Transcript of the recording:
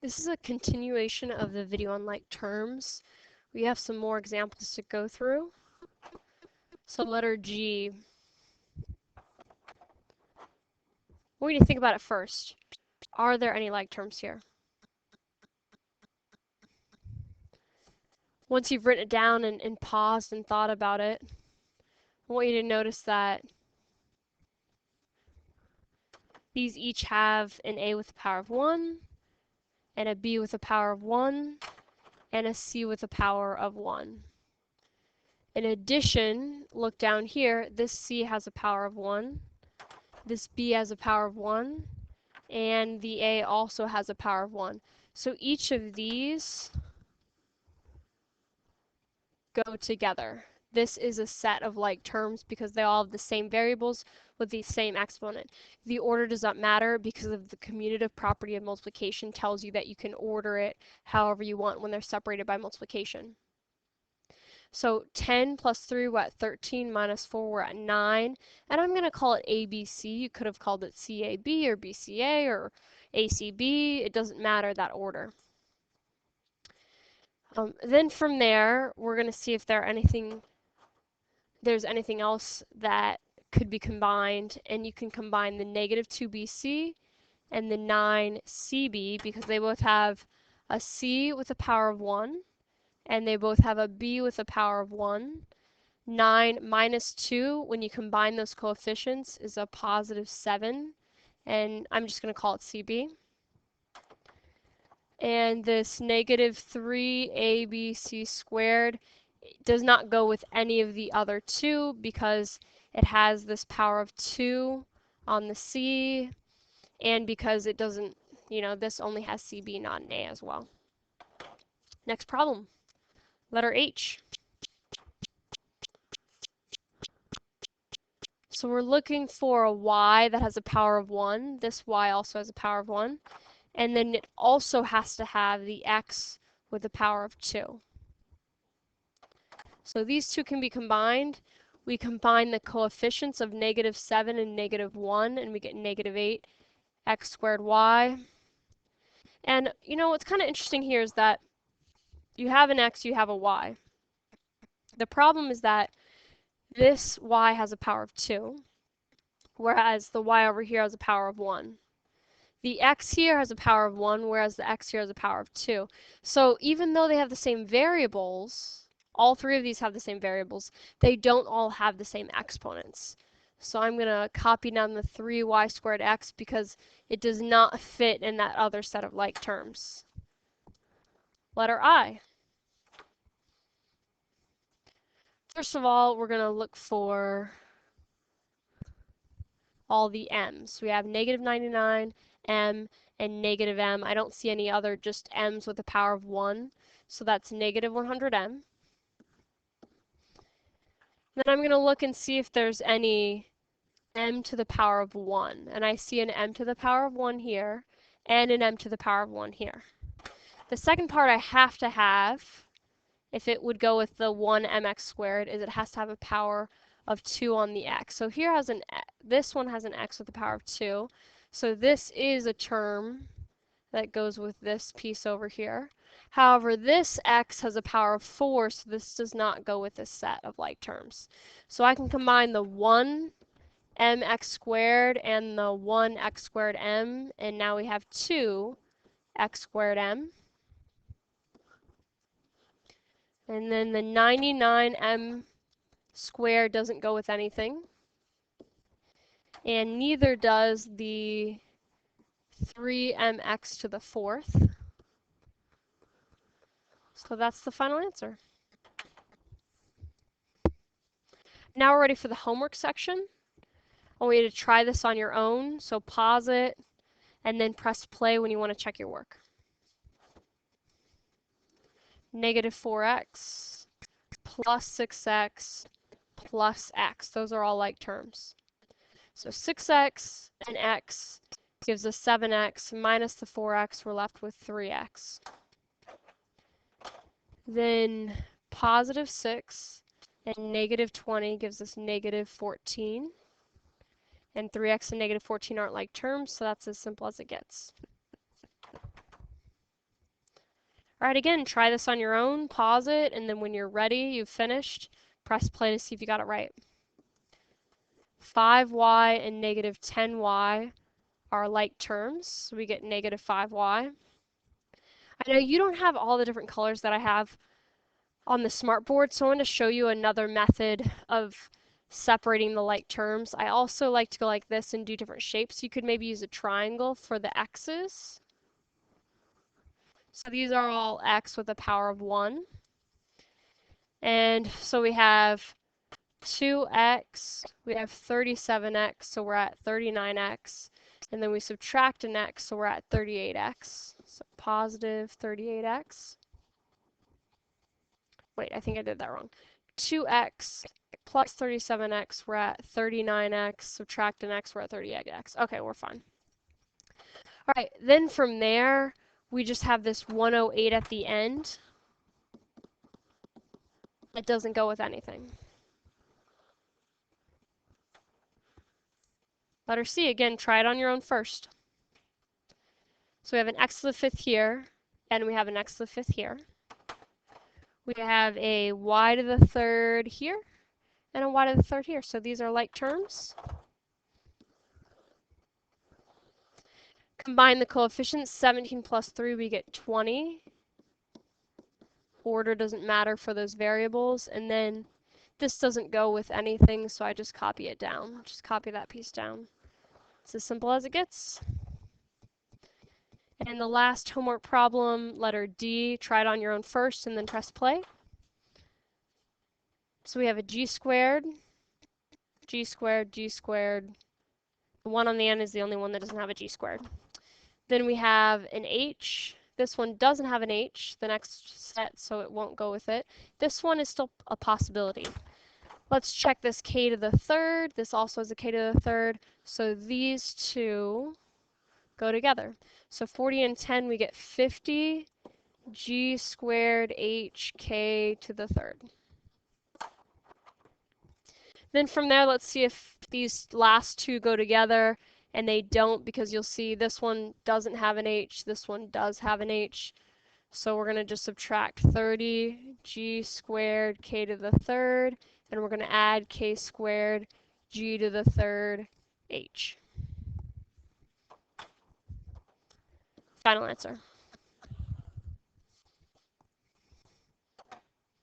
This is a continuation of the video on like terms. We have some more examples to go through. So letter G. We need to think about it first. Are there any like terms here? Once you've written it down and paused and thought about it, I want you to notice that these each have an a with the power of 1, and a b with the power of 1, and a c with the power of 1. In addition, look down here, this c has a power of 1, this b has a power of 1, and the a also has a power of 1. So each of these go together. This is a set of like terms because they all have the same variables with the same exponent. The order does not matter because of the commutative property of multiplication tells you that you can order it however you want when they're separated by multiplication. So 10 plus 3, we're at 13, minus 4, we're at 9. And I'm going to call it ABC. You could have called it CAB or BCA or ACB. It doesn't matter that order. Then from there, we're going to see if there's anything else that could be combined. And you can combine the negative 2BC and the 9CB because they both have a C with a power of 1. And they both have a b with a power of 1. 9 minus 2, when you combine those coefficients, is a positive 7. And I'm just going to call it CB. And this negative 3abc squared does not go with any of the other two because it has this power of 2 on the C, and because it doesn't, this only has CB, not an A as well. Next problem. Letter H. So we're looking for a y that has a power of 1. This y also has a power of 1. And then it also has to have the x with a power of 2. So these two can be combined. We combine the coefficients of negative 7 and negative 1, and we get negative 8 x squared y. And what's kind of interesting here is that you have an x, you have a y. The problem is that this y has a power of 2, whereas the y over here has a power of 1. The x here has a power of 1, whereas the x here has a power of 2. So even though they have the same variables, all three of these have the same variables, they don't all have the same exponents. So I'm going to copy down the 3y squared x because it does not fit in that other set of like terms. Letter I. First of all, we're going to look for all the m's. We have negative 99, m, and negative m. I don't see any other just m's with a power of 1, so that's negative 100m. Then I'm going to look and see if there's any m to the power of 1. And I see an m to the power of 1 here, and an m to the power of 1 here. The second part I have to have, if it would go with the 1mx squared, is it has to have a power of 2 on the x. So here this one has an x with the power of 2. So this is a term that goes with this piece over here. However, this x has a power of 4, so this does not go with this set of like terms. So I can combine the 1mx squared and the 1x squared m, and now we have 2x squared m. And then the 99m squared doesn't go with anything. And neither does the 3mx to the 4th. So that's the final answer. Now we're ready for the homework section. I want you to try this on your own, so pause it and then press play when you want to check your work. Negative 4x plus 6x plus x. Those are all like terms. So 6x and x gives us 7x minus the 4x. We're left with 3x. Then positive 6 and negative 20 gives us negative 14. And 3x and negative 14 aren't like terms, so that's as simple as it gets. All right, again, try this on your own, pause it, and then when you're ready, you've finished, press play to see if you got it right. 5y and negative 10y are like terms, so we get negative 5y. I know you don't have all the different colors that I have on the smartboard, so I want to show you another method of separating the like terms. I also like to go like this and do different shapes. You could maybe use a triangle for the x's. So these are all x with a power of 1. And so we have 2x, we have 37x, so we're at 39x. And then we subtract an x, so we're at 38x. So positive 38x. Wait, I think I did that wrong. 2x plus 37x, we're at 39x. Subtract an x, we're at 38x. Okay, we're fine. All right, then from there, we just have this 108 at the end. It doesn't go with anything. Letter C, again, try it on your own first. So we have an x to the 5th here, and we have an x to the 5th here. We have a y to the 3rd here, and a y to the 3rd here. So these are like terms. Combine the coefficients, 17 plus 3, we get 20. Order doesn't matter for those variables. And then this doesn't go with anything, so I just copy it down. Just copy that piece down. It's as simple as it gets. And the last homework problem, letter D, try it on your own first and then press play. So we have a g squared, g squared, g squared. The one on the end is the only one that doesn't have a g squared. Then we have an h. This one doesn't have an h, the next set, so it won't go with it. This one is still a possibility. Let's check this k to the 3rd. This also has a k to the 3rd. So these two go together. So 40 and 10, we get 50 g squared h k to the 3rd. Then from there, let's see if these last two go together, and they don't, because you'll see this one doesn't have an h, this one does have an h. So we're going to just subtract 30 g squared k to the 3rd, and we're going to add k squared g to the 3rd h. Final answer.